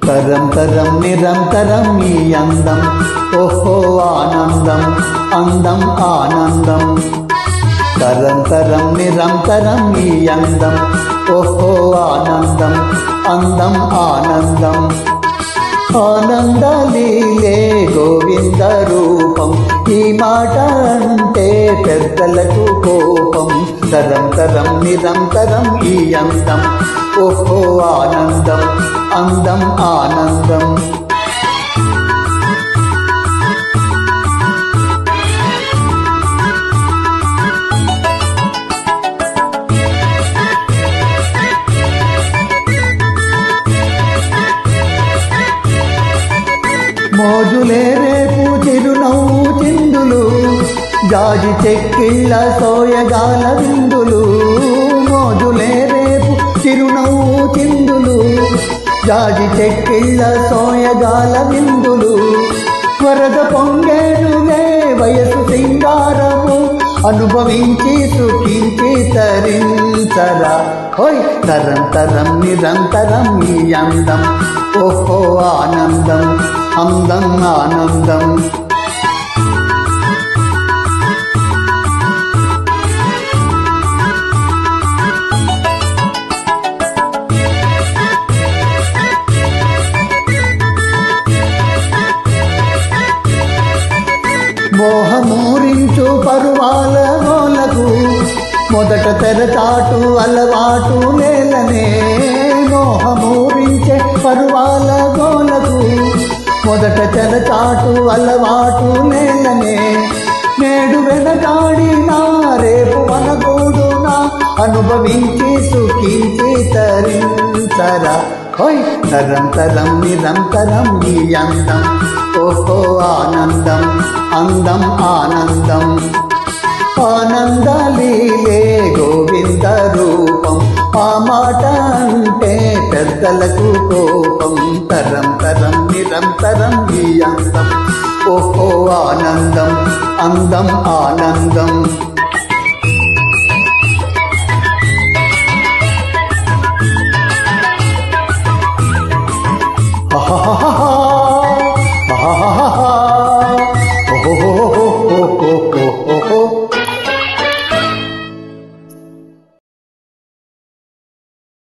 తరం తరం నిరంతరం ఈ అందం ఓహో ఆనందం అందం ఆనందం తరం తరం నిరంతరం ఈ అందం ఓహో ఆనందం అందం ఆనందం ఆనందలీలే గోవింద రూపం ఈ మాట అంటే పెద్దలకు కోపం తరం తరం నిరంతరం ఈ అందం ఓహో ఆనందం అందం ఆనందం మోజులే రేపు చిరునవ్వు చిందులు జాజి చెక్కిళ్ళ సోయగాల విందులు మోజులే రేపు చిరునవ్వు చిందులు జాజి చెక్కిళ్ళ సోయగాల విందులు వరద పొంగేనులే వయసు సింగారము అనుభవించి సుఖించి తరించరా ఓయ్ తరం తరం నిరంతరం ఈ అందం ఓహో ఆనందం అందం ఆనందం మోహమూరించు పరువాల గోలకు మొదట తెరచాటు అలవాటు నేలనే మోహమూరించే పరువాల గోలకు మొదట తెరచాటు అలవాటు నేలనే నేడు వెనకాడినా రేపు మనగూడునా అనుభవించి సుఖించి తరించరా ఓయ్ తరం తరం నిరంతరం ఈ అందం ఓహో ఆనందం అందం ఆనందం ఆనందలీలే గోవింద రూపం ఆ మాట అంటే పెద్దలకు కోపం తరం తరం నిరంతరం ఈ అందం ఓహో ఆనందం అందం ఆనందం